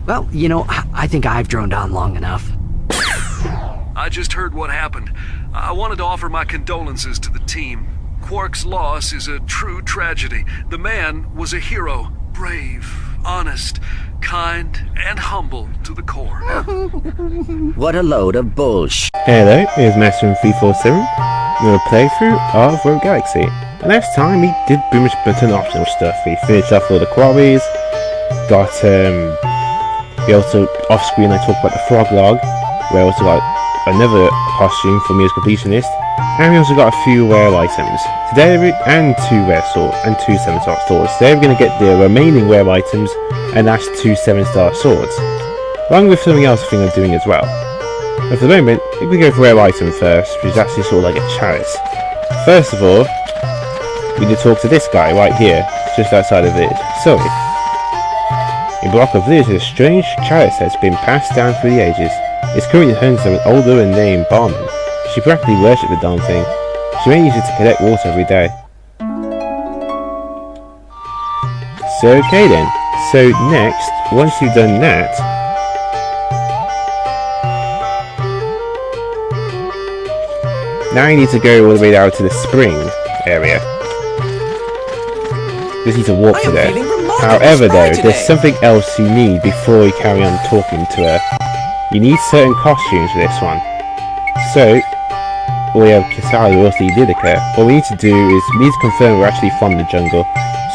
Well, you know, I think I've droned on long enough. I just heard what happened. I wanted to offer my condolences to the team. Quark's loss is a true tragedy. The man was a hero. Brave, honest, kind, and humble to the core. What a load of bullshit. Hello, here's Master 347. Another playthrough of Rogue Galaxy. And last time we did pretty much a ton of optional stuff. We finished off all the quarries. Got we also off screen I talked about the frog log, where I also got another costume for me as completionist. And we also got a few rare items. Today, and two rare swords and two 7-star swords. Today we're going to get the remaining rare items and that's two 7-star swords. Along with something else I think I'm doing as well. But for the moment, if we go for rare item first, which is actually sort of like a chalice. First of all, we need to talk to this guy right here, just outside of the village. So, a block of village is a strange chalice that's been passed down through the ages. It's currently home to an older woman named Barman. She practically worshipped the darn thing. She may use it to collect water every day. So okay then. So next, once you've done that, now you need to go all the way down to the spring area. You just need to walk to there. However though, there's something else you need before you carry on talking to her. You need certain costumes for this one. So, we have Kisari or the Lidica. What we need to do is, we need to confirm we're actually from the jungle.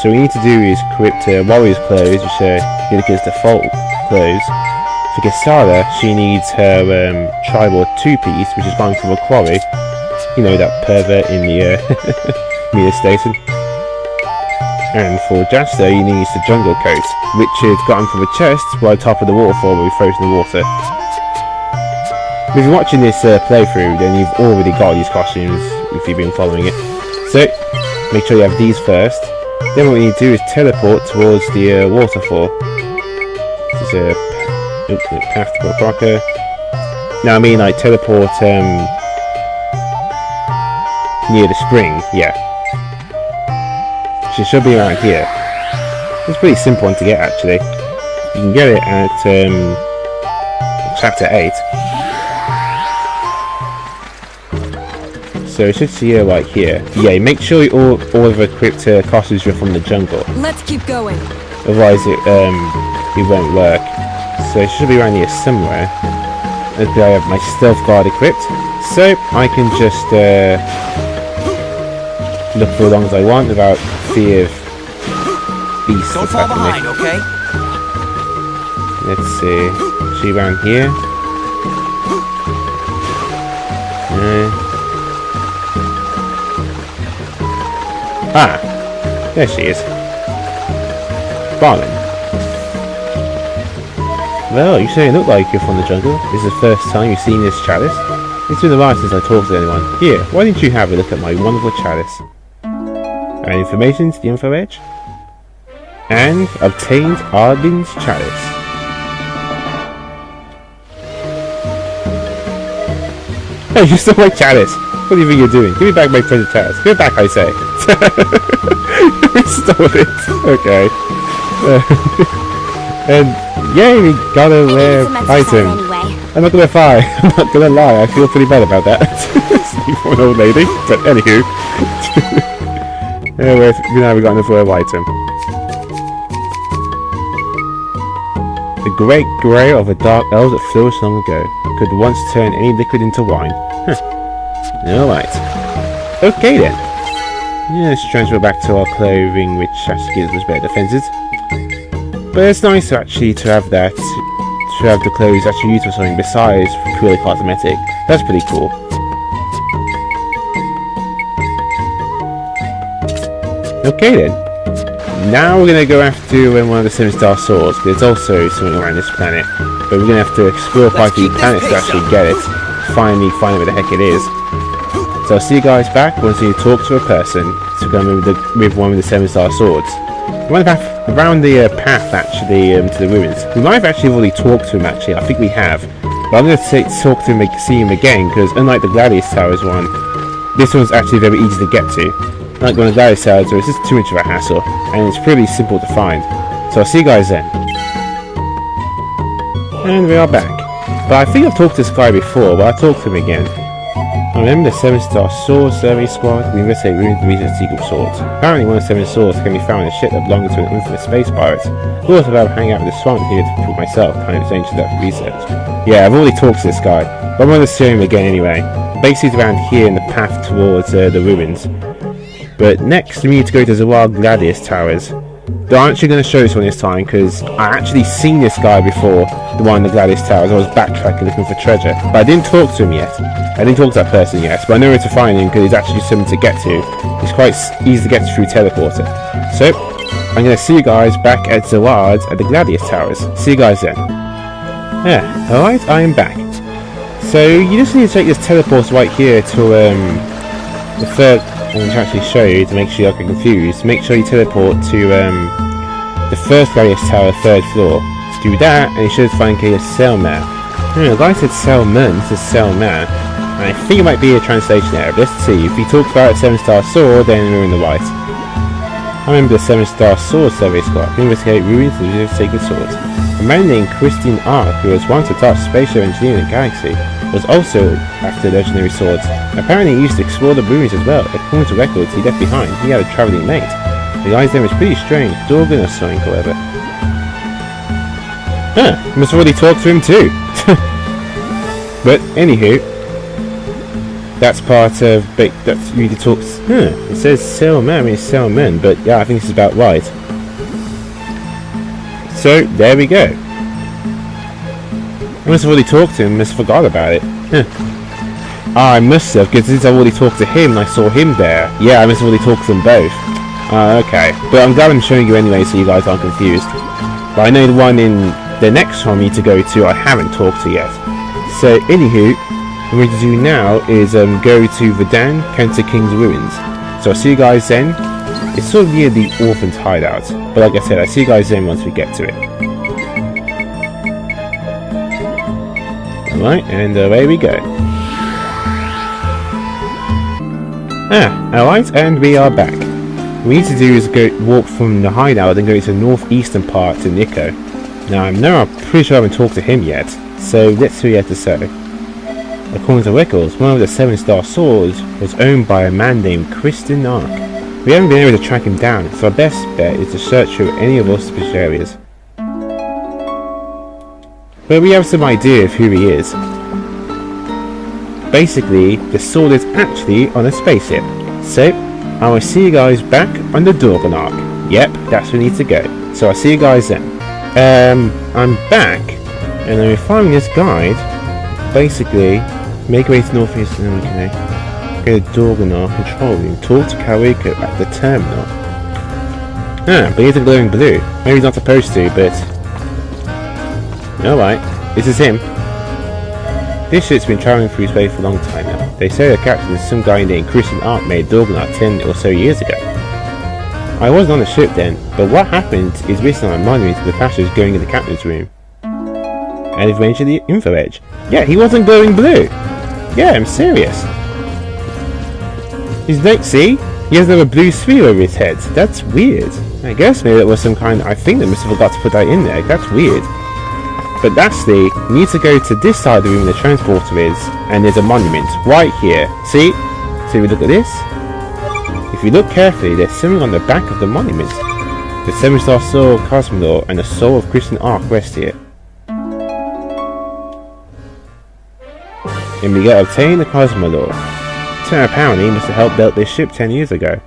So what we need to do is equip her warrior's clothes, which are Lidica's default clothes. For Kisara, she needs her tribal 2-piece, which is buying from a quarry. You know, that pervert in the meter station. And for Jasta, he needs the jungle coat, which is gotten from a chest right top of the waterfall where we froze in the water. If you're watching this playthrough, then you've already got these costumes if you've been following it. So, make sure you have these first. Then what we need to do is teleport towards the waterfall. This is a path to a rocker. Now I mean like teleport near the spring, yeah. She should be around here. It's a pretty simple one to get actually. You can get it at chapter 8. So it should see her right here. Yeah, make sure you all of her equipped costumes are from the jungle. Let's keep going. Otherwise it won't work. So it should be around here somewhere. Okay, I have my stealth guard equipped. So I can just look for as long as I want without fear of beasts attacking me. Okay? Let's see. Is she around here? Ah! There she is. Barman. Well, you say you look like you're from the jungle. This is the first time you've seen this chalice. It's been a while since I talked to anyone. Here, why didn't you have a look at my wonderful chalice? And information to the info edge. And obtained Arden's chalice. Hey, you stole my chalice! What do you think you're doing? Give me back my treasure chalice. Give it back, I say. We stole it. Okay. And yay, we got a rare item. Anyway. I'm not gonna lie, I feel pretty bad about that. Sleep for an old lady. But anywho. Anyway, now we got another rare item. The great grey of a dark elf that flourished long ago could once turn any liquid into wine. Alright. Okay then. Yeah, let's transfer back to our clothing, which actually gives us better defenses. But it's nice actually to have that, to have the clothes actually used for something besides purely cosmetic. That's pretty cool. Okay then. Now we're going to go after one of the 7-star swords. There's also something around this planet. But we're going to have to explore quite a few planets to actually get it. Finally find out where the heck it is. So I'll see you guys back once you talk to a person to come with one of the 7-star swords. Around the path actually to the ruins. We might have actually already talked to him actually, I think we have. But I'm going to talk to him, see him again, because unlike the Gladius Towers one, this one's actually very easy to get to. Like one of the Gladius Towers, so it's just too much of a hassle, and it's pretty simple to find. So I'll see you guys then. And we are back. But I think I've talked to this guy before, but I'll talk to him again. I remember the 7-star sword survey squad. We investigate ruins of recent secret swords. Apparently one of the 7 swords can be found in a ship that belonged to an infamous space pirate. Who also about hanging out with the swamp here to prove myself, kind of strange to that for research. Yeah, I've already talked to this guy, but I'm going to show him again anyway. Basically around here in the path towards the ruins. But next we need to go to Zawar Gladius Towers. But I'm actually going to show this one this time because I actually seen this guy before, the one in the Gladius Towers. I was backtracking looking for treasure, but I didn't talk to him yet. I didn't talk to that person yet, but I know where to find him because he's actually something to get to. It's quite easy to get to through teleporter. So I'm going to see you guys back at Zawad's at the Gladius Towers. See you guys then. Yeah, alright, I am back. So you just need to take this teleporter right here to the third. I'm going to actually show you to make sure you're not confused. Make sure you teleport to the first Gladius Tower, 3rd floor. Do that, and you should find a Selma. The guy said Selman, it says Selma. And I think it might be a translation error, but let's see. If he talks about a 7-star sword, then we're in the right. I remember the 7-star sword survey squad. We investigate ruins of the sacred swords. A man named Christian Ark, who was once a top spatial engineer in the galaxy, was also after legendary swords. Apparently he used to explore the ruins as well. According to records he left behind, he had a travelling mate. The guy's name was pretty strange, Dorgan or something, however. Huh, must have already talked to him too. But anywho, that's part of that's really talks. It says Selman, I mean Selman, but yeah, I think this is about right. So there we go. I must have already talked to him, must have forgot about it. I must have, because since I've already talked to him and I saw him there. Yeah, I must have already talked to them both. Okay. But I'm glad I'm showing you anyway so you guys aren't confused. But I know the one in the next one I need to go to I haven't talked to yet. So anywho, what we're going to do now is go to Verdan, Cancer King's Ruins. So I'll see you guys then. It's sort of near the Orphan's hideout. But like I said, I'll see you guys then once we get to it. Alright, and away we go. Alright, and we are back. What we need to do is walk from the hideout and go to the northeastern part to Nico. Now I'm pretty sure I haven't talked to him yet, so let's see what he has to say. According to records, one of the 7-star swords was owned by a man named Christian Ark. We haven't been able to track him down, so our best bet is to search through any of our suspicious areas. But we have some idea of who he is. Basically, the sword is actually on a spaceship. So, I will see you guys back on the Dorgan Ark. Yep, that's where we need to go. So I'll see you guys then. I'm back, and I'm finding this guide. Basically, make your way to northeast and okay. Go to Dorgan Ark control room. Talk to Kawiko at the terminal. But he's a glowing blue. Maybe he's not supposed to, but alright, this is him. This ship's been travelling through space for a long time now. They say the captain is some guy named Christian Ark made Dorgan Ark 10 or so years ago. I wasn't on the ship then, but what happened is written on a monument to the passage going in the captain's room. And if mentioned the info edge. Yeah, he wasn't glowing blue. Yeah, I'm serious. His neck, see? He has another blue sphere over his head. That's weird. I guess maybe that was some kind. I think they must have forgot to put that in there. That's weird. But lastly, you need to go to this side of the room where the transporter is, and there's a monument right here. See? So we look at this. If you look carefully, there's something on the back of the monument. The 7-star soul of Cosmodor and the soul of Christian Ark rest here. And we gotta obtain the Cosmodor. So apparently he must have helped build this ship 10 years ago.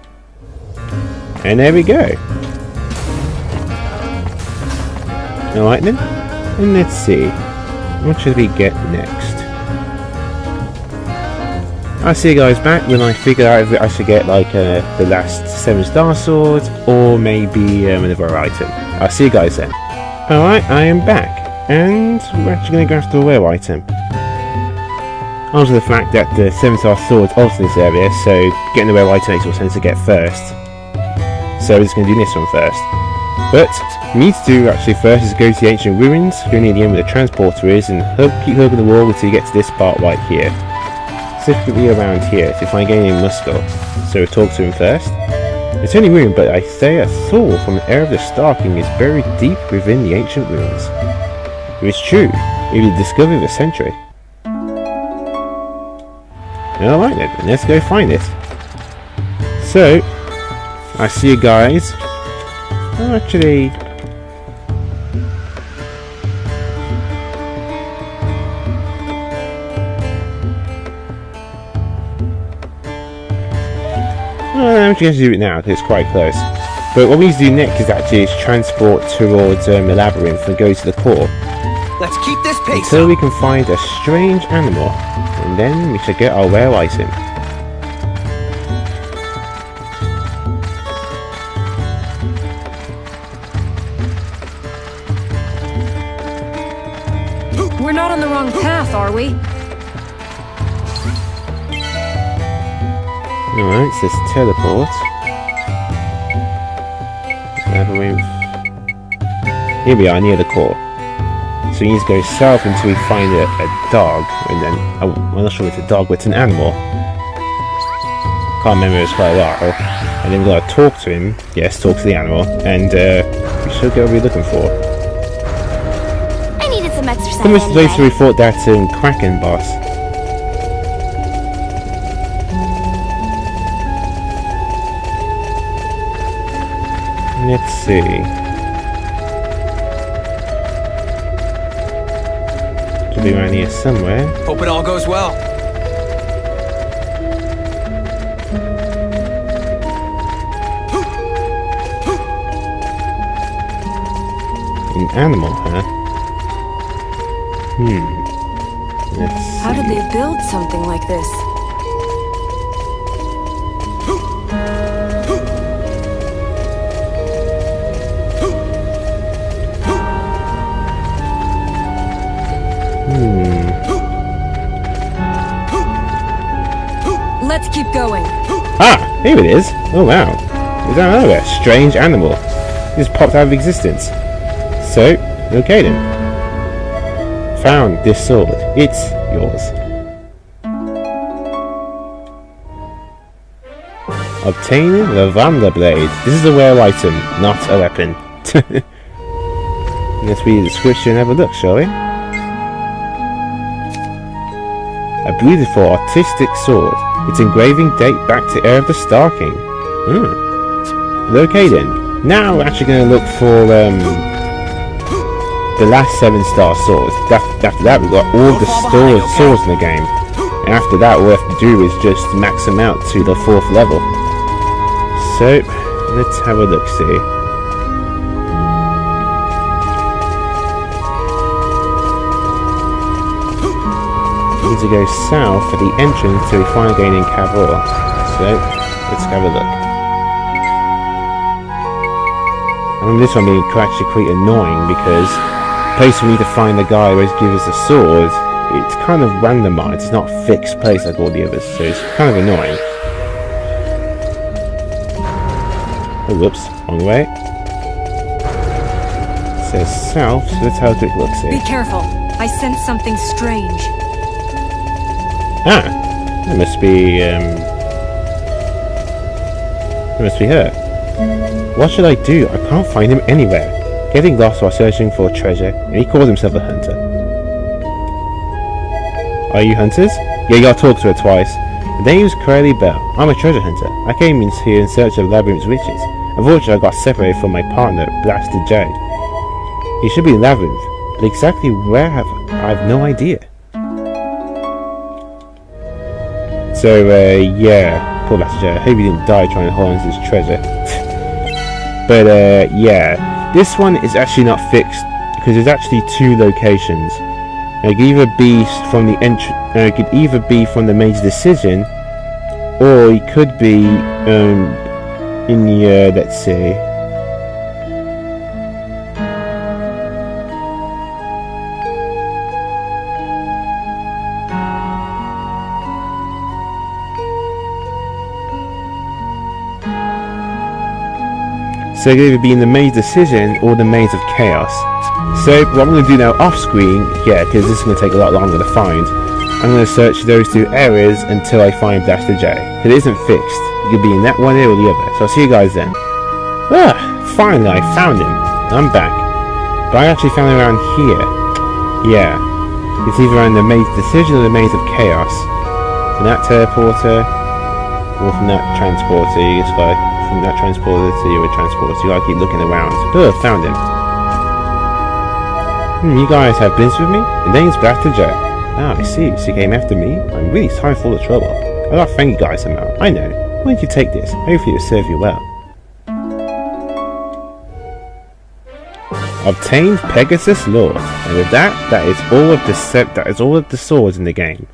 And there we go. Alright then. And let's see. What should we get next? I'll see you guys back when I figure out if I should get like the last 7-star sword or maybe another item. I'll see you guys then. Alright, I am back. And we're actually going to go after a rare item. Onto the fact that the 7-star sword's also in this area, so getting the rare item makes more sense to get first. So we're just going to do this one first. But what we need to do actually first is go to the ancient ruins, go near the end where the transporter is, and keep hugging the wall until you get to this part right here. Specifically around here, to find a guy named Muskel. So we'll talk to him first. It's only room, but I say a soul from the heir of the Star King is buried deep within the ancient ruins. If it's true, maybe the discovery of a century. Alright then, let's go find it. So, I see you guys. Oh, actually... I'm actually going to do it now because it's quite close. But what we need to do next is actually transport towards the labyrinth and go to the core. Let's keep this pace. Until we can find a strange animal, and then we should get our rare item. We're not on the wrong path, are we? Alright, so let's teleport. Labyrinth. Here we are, near the core. So we need to go south until we find a dog, and then... Oh, I'm not sure if it's a dog, but it's an animal. Can't remember, it's quite a while. And then we've got to talk to him. Yes, talk to the animal. And we should get what we're looking for. I needed some exercise Come to the place where anyway. we fought that Kraken boss. Let's see. Should be around here somewhere. Hope it all goes well. An animal, huh? Let's see. How did they build something like this? Let's keep going. Ah! Here it is! Oh wow. It's out of nowhere. Strange animal. It just popped out of existence. So, okay then. Found this sword. It's yours. Obtaining the Lavanda Blade. This is a rare item, not a weapon. Let's read the description and have a look, shall we? A beautiful artistic sword. Its engraving date back to Heir of the Star King. Okay then. Now we're actually going to look for the last 7-star swords. After that we've got all the swords in the game. And after that all we have to do is just max them out to the 4th level. So, let's have a look see. We need to go south for the entrance to we find again in Cavor. So, let's have a look. I mean, this one being actually quite annoying because the place we need to find the guy who always gives us the sword, it's kind of randomized, it's not a fixed place like all the others, so it's kind of annoying. Oh, whoops, wrong way. It says south, so let's have a quick look see. Be careful. I sense something strange. Ah! That must be, that must be her. What should I do? I can't find him anywhere. Getting lost while searching for treasure, and he calls himself a hunter. Are you hunters? Yeah, you gotta talk to her twice. The name's Curly Bell. I'm a treasure hunter. I came in here in search of Labyrinth's riches. Unfortunately, I got separated from my partner, Blasted J. He should be in Labyrinth, but exactly where I have no idea. So, yeah, poor Blasted J. I hope he didn't die trying to hold on to his treasure. But, yeah, this one is actually not fixed because there's actually 2 locations. It could either be from the it could either be from the major decision, or it could be in the let's see. So it could either be in the maze decision or the maze of chaos. So what I'm going to do now off screen, yeah, because this is going to take a lot longer to find, I'm going to search those 2 areas until I find Blaster J. It isn't fixed. It could be in that one area or the other. So I'll see you guys then. Ah, finally I found him. I'm back. But I actually found him around here. Yeah. It's either in the maze decision or the maze of chaos. From that teleporter, or from that transporter, you just gotta, from that transporter to your transporter, you gotta keep looking around. Oh, found him. You guys have business with me? The name's Black to Joe. Ah, I see. So you came after me? I'm really sorry for all the trouble. I gotta thank you guys somehow. I know. Why don't you take this? Hopefully it'll serve you well. Obtained Pegasus Lord, and with that is all of the swords in the game.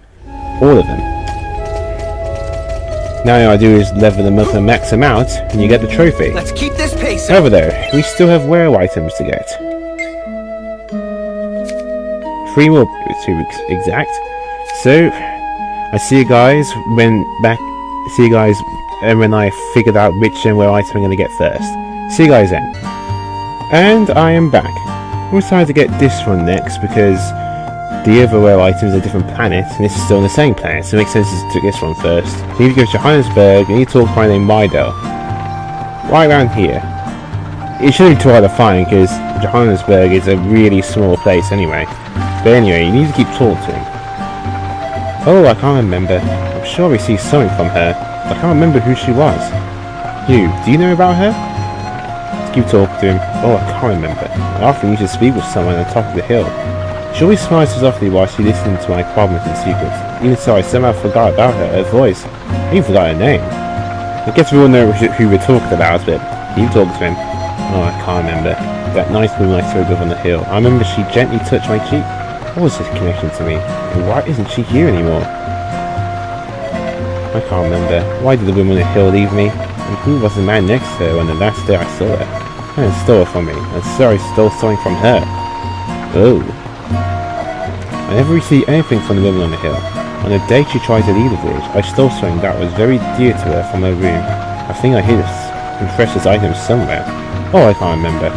All of them. Now all I do is level them up and max them out, and you get the trophy. Let's keep this pace. However though, we still have wear items to get. 3 more to be exact. So I see you guys when I figured out which wear item I'm gonna get first. See you guys then. And I am back. I decided to get this one next because the other wear items are different planets and this is still on the same planet, so it makes sense to take this one first. You need to go to Johannesburg and you need to talk to my name Midel. Right around here. It shouldn't be too hard to find because Johannesburg is a really small place anyway. But anyway, you need to keep talking to him. Oh, I can't remember. I'm sure I received something from her. I can't remember who she was. Do you know about her? Let's keep talking to him. Oh, I can't remember. I often used to speak with someone on top of the hill. She always smiles so softly while she listened to my problems and secrets. Even so, I somehow forgot about her voice. I even forgot her name. I guess we all know who we're talking about, but keep talking to him. Oh, I can't remember. That nice woman I spoke with on the hill. I remember she gently touched my cheek. What was this connection to me? And why isn't she here anymore? I can't remember. Why did the woman on the hill leave me? And who was the man next to her on the last day I saw her? And stole her from me. And so I stole something from her. Oh. I never received anything from the woman on the hill. On the day she tried to leave the village, I stole something that was very dear to her from her room. I think I hid some precious items somewhere. Oh, I can't remember.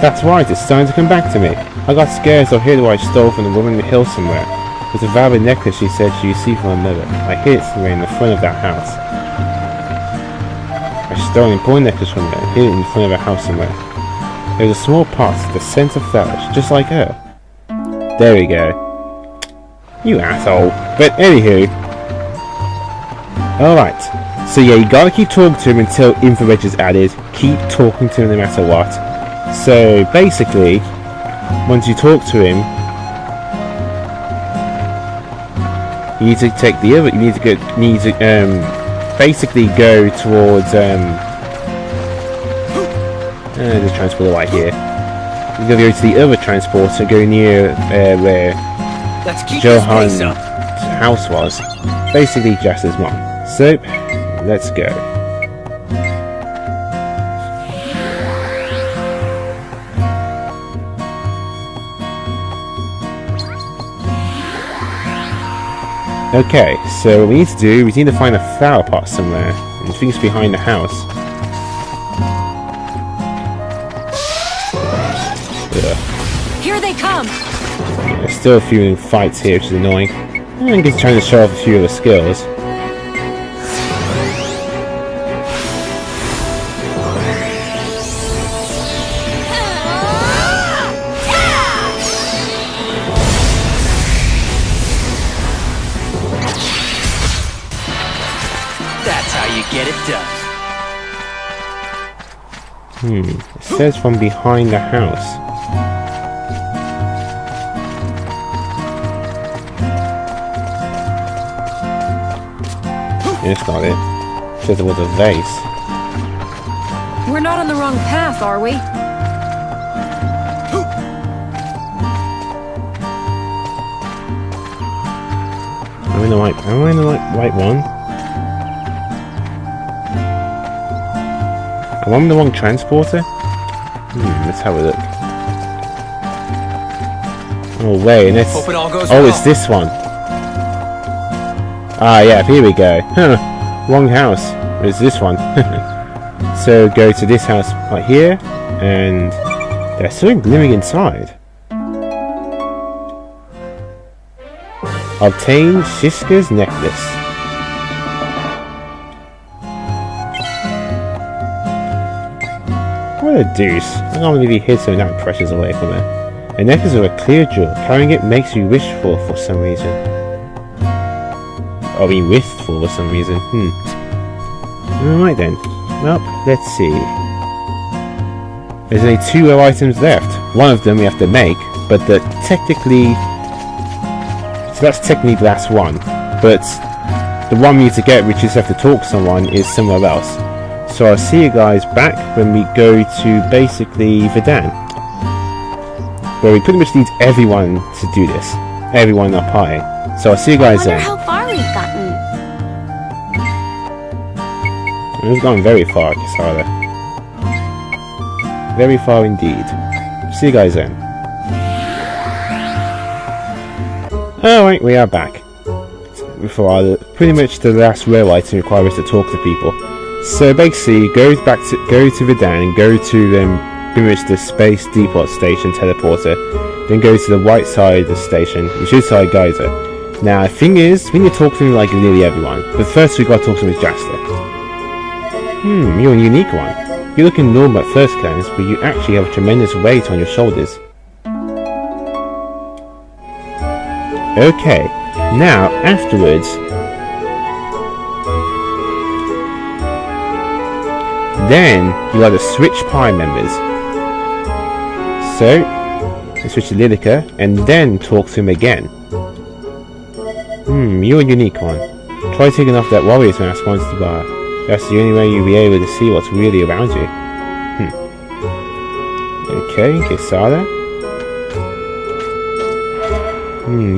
That's right, it's starting to come back to me. I got scared, so I hid what I stole from the woman in the hill somewhere. It was a valuable necklace she said she received from her mother. I hid it somewhere in the front of that house. I stole an important necklace from her and hid it in front of her house somewhere. There was a small pot, the scent of flowers, just like her. There we go. You asshole. But anywho. Alright. So yeah, you gotta keep talking to him until infrared is added. Keep talking to him no matter what. So basically, once you talk to him, you need to take the other. You need to basically go towards the transporter right here. You gotta go to the other transporter, go near where Johan's house was. Basically just as mom. So let's go. Okay, so what we need to do, we need to find a flower pot somewhere. And I think it's behind the house. Ugh. Here they come! There's still a few fights here, which is annoying. And he's trying to show off a few of the skills. That's how you get it done. It says from behind the house. Yeah, it's not it. It says it was a vase. We're not on the wrong path, are we? Am I in the right one? Am I on the wrong transporter? Let's have a look. Oh wait, and it's Hope it all goes oh, well. it's this one. Ah, yeah, here we go. Wrong house. It's this one. So go to this house right here, and there's something living inside. Obtain Shiska's necklace. What a deuce. I can't believe he hid something that precious away from her. A necklace with a clear jewel. Carrying it makes you wishful for some reason. I mean wistful for some reason. Alright then. Well, let's see. There's only 2 rare items left. One of them we have to make, but technically... So that's technically the last one. But the one we need to get, which is have to talk to someone, is somewhere else. So I'll see you guys back when we go to basically Verdan, where we pretty much need everyone to do this. Everyone up high. So I'll see you guys then. I wonder how far we've gotten. We've gone very far, Kisara. Very far indeed. See you guys then. Alright, we are back. For pretty much the last rare item requires us to talk to people. So basically, go to Verdan and go to pretty much the space depot station teleporter. Then go to the right side of the station, which is side geyser. Now the thing is, we need to talk to like nearly everyone. But first we got to talk to Miss Jaster. You're a unique one. You're looking normal at first glance, but you actually have a tremendous weight on your shoulders. Okay, now afterwards, then you got to switch Pi members. So, you switch to Lidica, and then talk to him again. You're a unique one. Try taking off that warrior's mask once in a while. That's the only way you'll be able to see what's really around you. Okay, Kisara.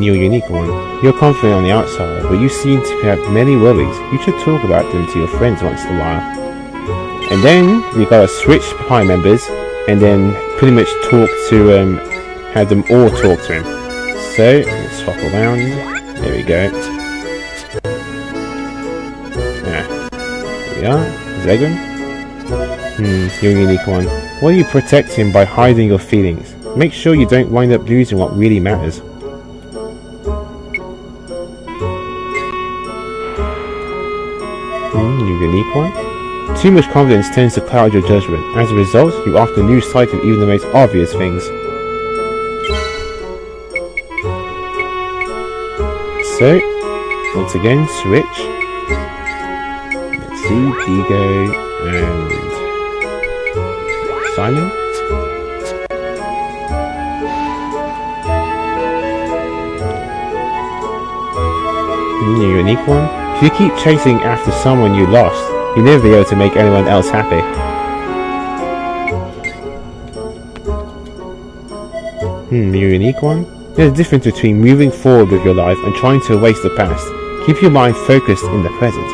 You're a unique one. You're confident on the outside, but you seem to have many worries. You should talk about them to your friends once in a while. And then we gotta switch Pi members, and then pretty much talk to have them all talk to him. So let's swap around. There we go. There we are. Zegon. You're a unique one. Why do you protect him by hiding your feelings? Make sure you don't wind up losing what really matters. You unique one. Too much confidence tends to cloud your judgment. As a result, you often lose sight of even the most obvious things. So, once again, switch. Let's see, Digo and Simon. You're a unique one. If you keep chasing after someone you lost, you'll never be able to make anyone else happy. You're a unique one. There's a difference between moving forward with your life and trying to erase the past. Keep your mind focused in the present.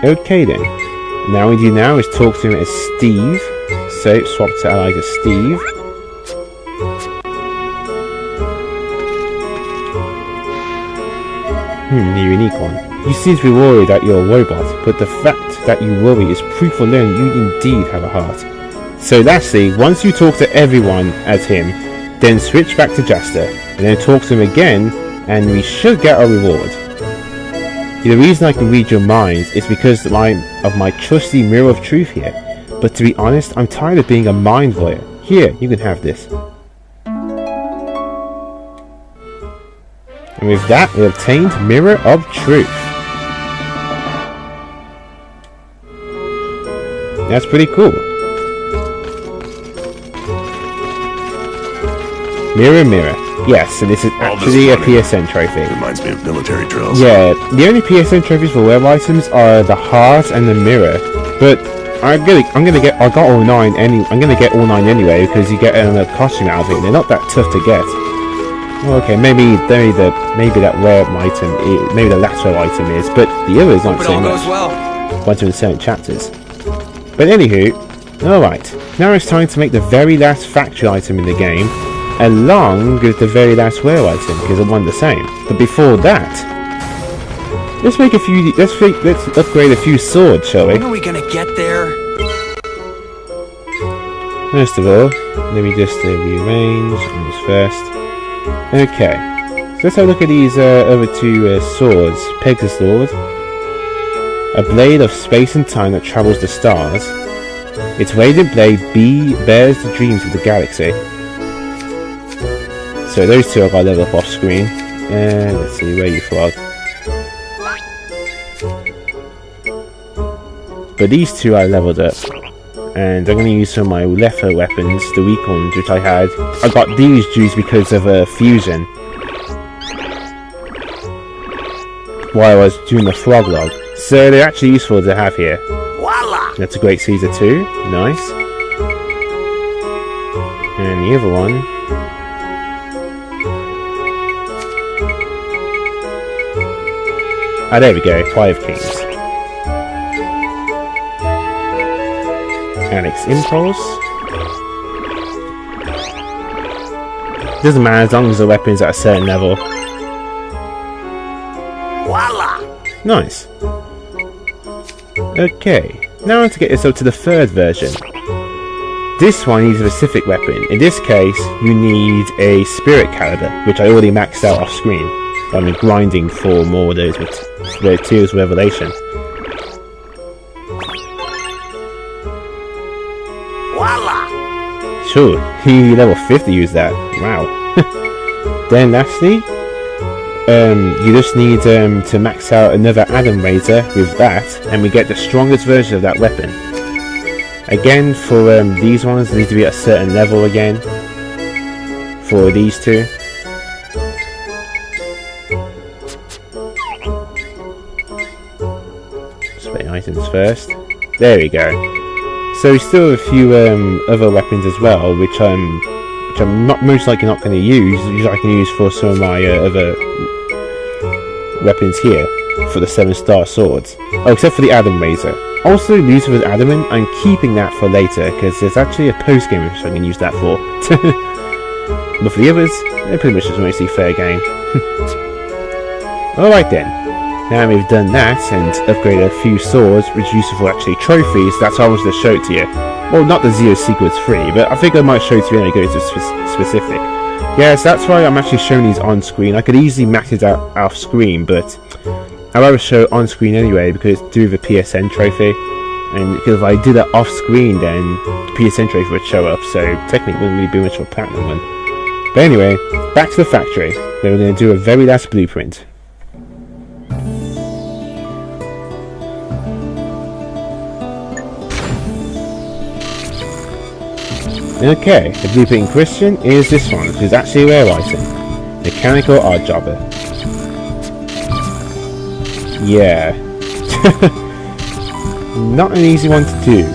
Okay then. Now what we do now is talk to him as Steve. So swap to ally to Steve. You're a unique one. You seem to be worried that you're a robot, but the fact that you worry is proof alone you indeed have a heart. So lastly, once you talk to everyone as him, then switch back to Jaster, and then talk to him again, and we should get a reward. The reason I can read your minds is because of my trusty mirror of truth here, but to be honest, I'm tired of being a mind voyeur. Here, you can have this. And with that, we obtained Mirror of Truth. That's pretty cool. Mirror, mirror. Yes, so this is actually a PSN trophy. Reminds me of military drills. Yeah, the only PSN trophies for web items are the heart and the mirror. But I'm gonna get all 9 anyway because you get a costume out of it. They're not that tough to get. Okay, maybe that rare item, maybe the last rare item is, but the others aren't so much. Once in certain chapters. But anywho, alright, now it's time to make the very last factory item in the game, along with the very last rare item, because they're one and the same. But before that, let's upgrade a few swords, shall we? When are we gonna get there? First of all, let me just rearrange this first. Okay, so let's have a look at these other 2 swords. Pegasus Sword, a blade of space and time that travels the stars. Its radiant blade bears the dreams of the galaxy. So those two I got to level up off screen. And let's see, where are you, frog? But these two I leveled up. And I'm going to use some of my lesser weapons, the weak ones which I had. I got these juice because of a fusion while I was doing the frog log. So they're actually useful to have here. Voila! That's a great Caesar too. Nice. And the other one. Ah, there we go. 5 kings. Alex Impulse. Doesn't matter as long as the weapon's at a certain level. Voila! Nice. Okay, now I want to get this up to the 3rd version. This one needs a specific weapon. In this case, you need a Spirit Caliber, which I already maxed out off screen. I'm grinding for more of those with Tears of Revelation. Voila! Sure, he level 50 used that. Wow. Then lastly, you just need to max out another Adam Razor with that, and we get the strongest version of that weapon. Again, for these ones, they need to be at a certain level again. For these two. Display items first. There we go. So we still have a few other weapons as well, which I'm most likely not going to use. Which I can use for some of my other weapons here for the 7-star swords. Oh, except for the Adam Razor. Also, Lucifer's Adamant, I'm keeping that for later because there's actually a post game which I can use that for. But for the others, they're pretty much just mostly fair game. Alright then. Now we've done that and upgraded a few swords, which are useful for actually trophies. That's why I wanted to show it to you. Well, not the Zero Secrets 3, but I think I might show it to you when I go to specific. Yes, that's why I'm actually showing these on screen. I could easily max it out off screen, but I'd rather show it on screen anyway because it's due with a PSN trophy. And because if I did that off screen, then the PSN trophy would show up, so technically it wouldn't really be much of a platinum one. But anyway, back to the factory. Then we're going to do a very last blueprint. Okay, the blueprint in question is this one, which is actually a rare item. Mechanical Art Jobber. Yeah. Not an easy one to do.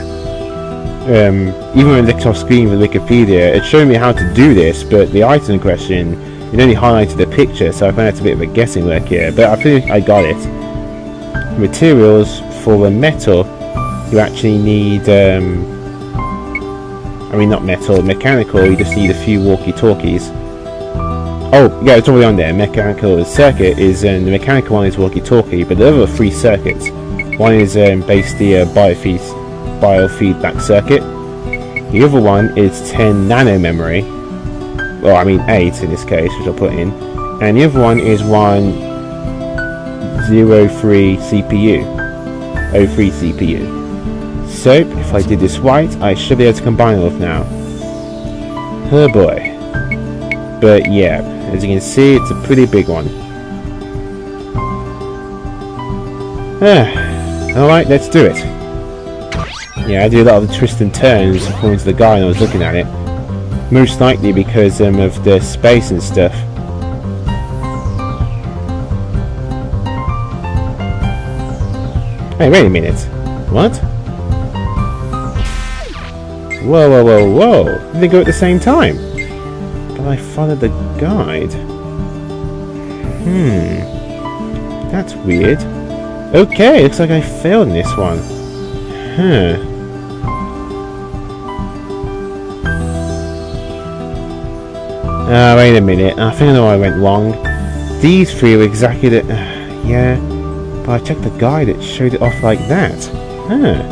Even when I looked off screen with Wikipedia, it showed me how to do this, but the item in question, it only highlighted the picture, so I found it's a bit of a guessing work here, but I think I got it. Materials for the metal, you actually need, I mean not metal, mechanical, you just need a few walkie-talkies. Oh, yeah, it's already on there. Mechanical circuit is, the mechanical one is walkie-talkie, but the other 3 circuits. One is basically a biofeedback circuit. The other one is 10 nano memory. Well, I mean 8 in this case, which I'll put in. And the other one is 103 CPU. 03 CPU. So, if I did this right, I should be able to combine them now. Oh boy. But yeah, as you can see, it's a pretty big one. Alright, let's do it. Yeah, I do a lot of the twists and turns according to the guy when I was looking at it. Most likely because of the space and stuff. Hey, wait a minute. What? Whoa, whoa, whoa, whoa. Did they go at the same time? But I followed the guide. That's weird. Okay, looks like I failed in this one. Huh. Wait a minute. I think I know where I went wrong. These 3 are exactly the... yeah. But I checked the guide, it showed it off like that. Huh.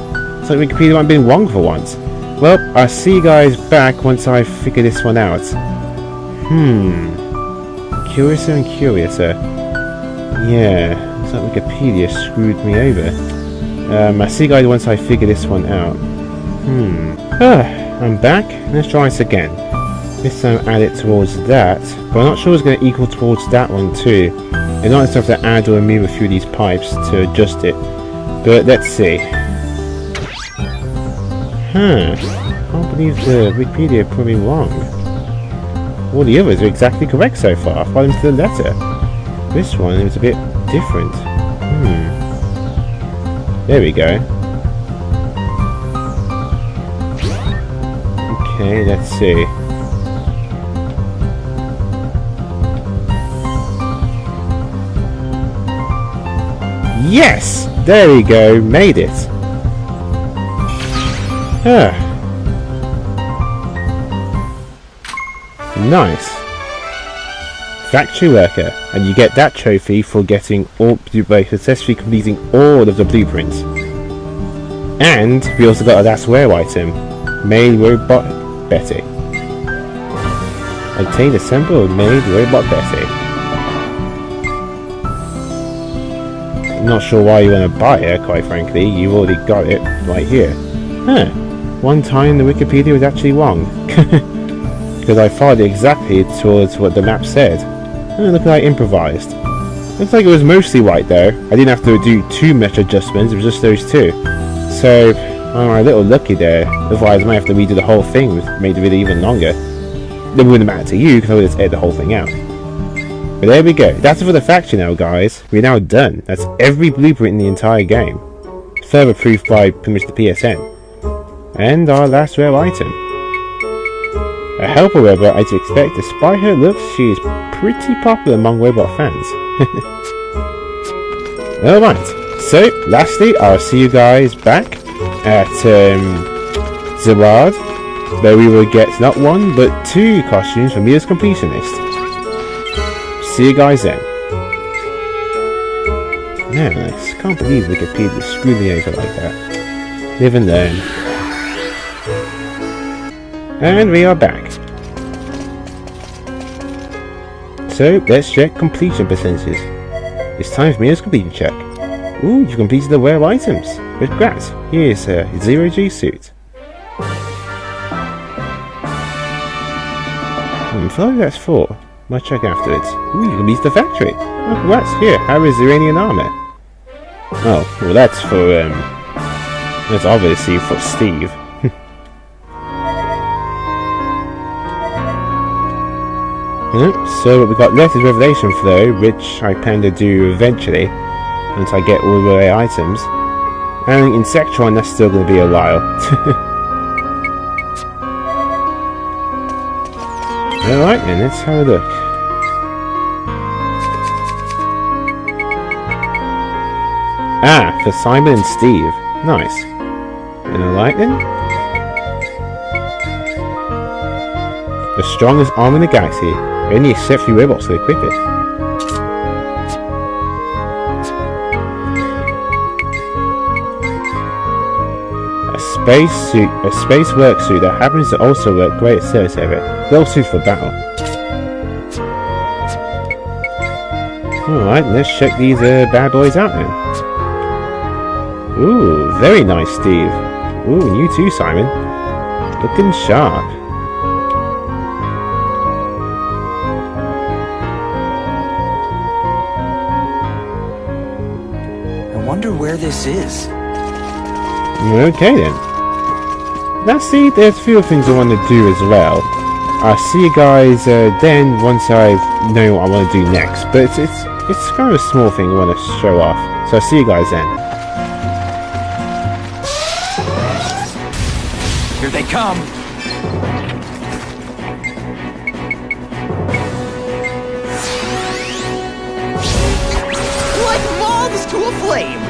It's like Wikipedia might have been wrong for once. Well, I'll see you guys back once I figure this one out. Curiouser and curiouser. Yeah, looks like Wikipedia screwed me over. I'll see you guys once I figure this one out. I'm back. Let's try this again. This time add it towards that, but I'm not sure it's going to equal towards that one too. And not have to add or remove a few of these pipes to adjust it. But let's see. I can't believe the Wikipedia put me wrong. All the others are exactly correct so far, following to the letter. This one is a bit different. There we go. Okay, let's see. Yes! There we go, made it. Nice. Factory worker, and you get that trophy for getting all by successfully completing all of the blueprints. And we also got a last rare item, Maid Robot Betty. Obtain a sample of Maid Robot Betty. I'm not sure why you want to buy her, quite frankly. You've already got it right here. One time the Wikipedia was actually wrong. Because I followed exactly towards what the map said. Look at I improvised. Looks like it was mostly right though. I didn't have to do too much adjustments, it was just those two. So, I'm a little lucky there. Otherwise I might have to redo the whole thing, which made the video even longer. It wouldn't matter to you, because I would just edit the whole thing out. But there we go. That's it for the factory now, guys. We're now done. That's every blueprint in the entire game. Further proof by pretty much the PSN. And our last rare item. A helper robot, as you expect. Despite her looks, she is pretty popular among robot fans. Alright, so lastly, I'll see you guys back at Zawad, where we will get not one, but 2 costumes from Mia's Completionist. See you guys then. Man, I just can't believe Wikipedia screwed me over like that. Live and learn. And we are back. So, let's check completion percentages. It's time for Mia's completion check. Ooh, you've completed the rare items. Congrats. Here's a 0G suit. I thought that's 4. Might check afterwards. Ooh, you completed the factory. Oh, congrats. Here, how is Iranian armor? Oh, well that's for, that's obviously for Steve. So what we got left is Revelation Flow, which I plan to do eventually, once I get all the rare items. And Insector, that's still going to be a while. Alright then, let's have a look. Ah, for Simon and Steve. Nice. Alright then. The strongest arm in the galaxy. Only except few robots will equip it. A space work suit that happens to also work great at service area. Well suited for battle. Alright, let's check these bad boys out then. Ooh, very nice, Steve. Ooh, and you too, Simon. Looking sharp. Where this is. Okay then. Now see, there's a few things I want to do as well. I'll see you guys then once I know what I want to do next. But it's kind of a small thing I want to show off. So I'll see you guys then. Here they come. Like moths to a flame.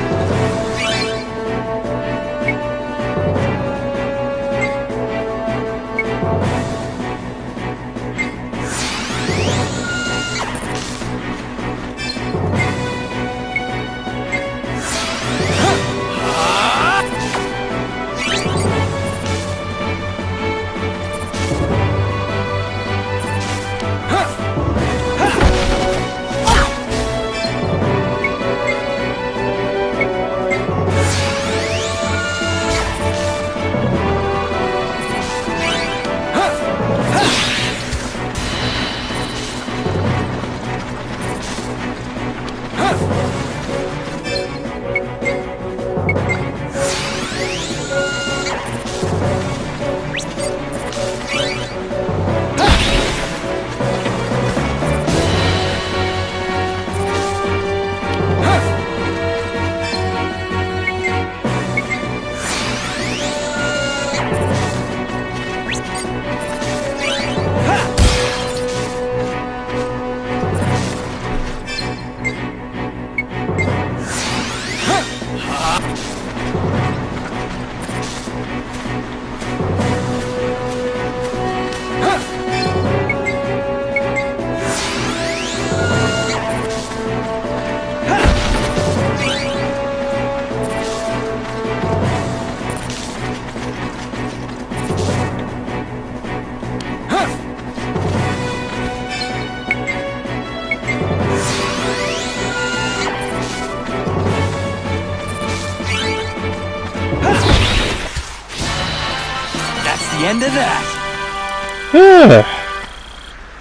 end of that.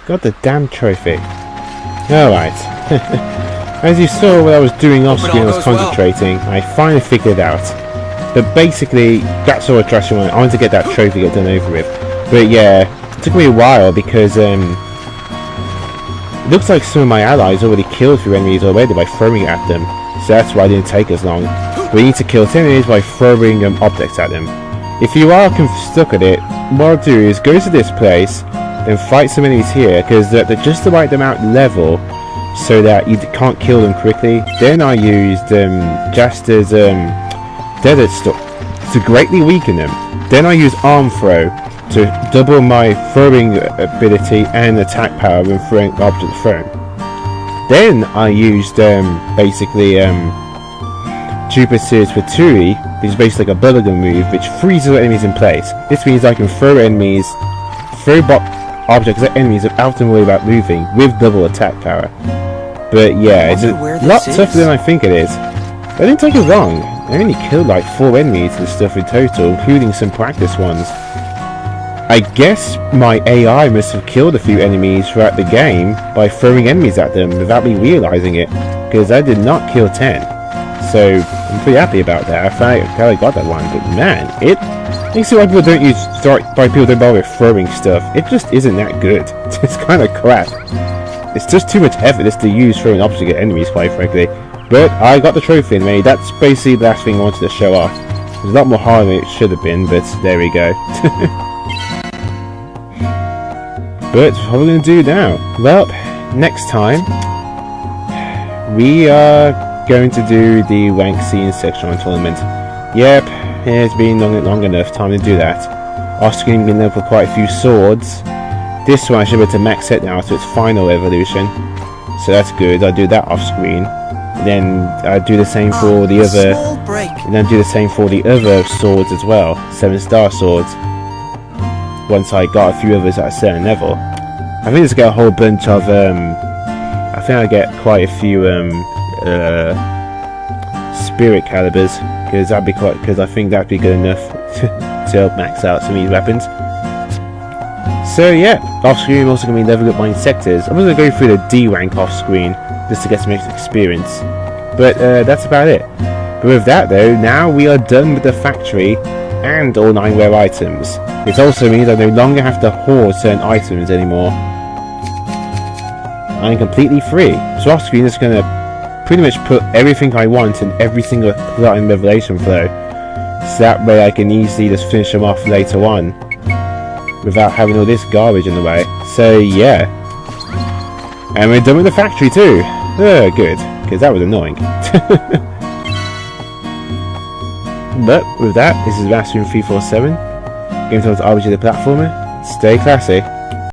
Got the damn trophy. Alright. As you saw when I was doing off screen, I was concentrating. I finally figured it out. But basically, that's all I trust you want. I want to get that trophy get done over with. But yeah, it took me a while because it looks like some of my allies already killed 3 enemies already by throwing it at them. So that's why it didn't take as long. We need to kill 10 enemies by throwing objects at them. If you are stuck at it, what I'll do is go to this place and fight some enemies here because they're just the right amount level so that you can't kill them quickly. Then I used Jaster's Desert Storm to greatly weaken them. Then I used Arm Throw to double my throwing ability and attack power when throwing objects thrown. Then I used basically Jupiter's Fatui, which is basically like a bubblegum move, which freezes enemies in place. This means I can throw objects at enemies without them worry about moving, with double attack power. But yeah, it's a lot tougher than I think it is. But it didn't take as long. I only killed like 4 enemies and stuff in total, including some practice ones. I guess my AI must have killed a few enemies throughout the game by throwing enemies at them without me realizing it, because I did not kill 10. So I'm pretty happy about that. I finally got that one, but man, it makes it why people don't bother throwing stuff. It just isn't that good. It's kind of crap. It's just too much effort just to use throwing objects at enemies, quite frankly. But I got the trophy anyway. That's basically the last thing I wanted to show off. It was a lot more hard than it should have been, but there we go. But what are we going to do now? Well, next time we are going to do the rank C insector tournament. Yep, it's been long enough time to do that. Off screen been there for quite a few swords. This one I should be able to max it now to its final evolution. So that's good. I'll do that off screen. Then I do the same for the other. And then do the same for the other swords as well. 7-star swords. Once I got a few others at a certain level. I think it's got a whole bunch of I think I get quite a few spirit calibers, because I think that'd be good enough to help max out some of these weapons. So yeah, off screen I'm also going to be leveling up my insectors. I'm just going to go through the D rank off screen just to get some extra experience. But that's about it. But with that though, now we are done with the factory and all 9 rare items. It also means I no longer have to hoard certain items anymore. I'm completely free. So off screen is going to pretty much put everything I want in every single slot in Revelation Flow. So that way I can easily just finish them off later on without having all this garbage in the way. So yeah. And we're done with the factory too. Good, because that was annoying. But with that, this is Rastream 347. Game towards RPG the platformer. Stay classy.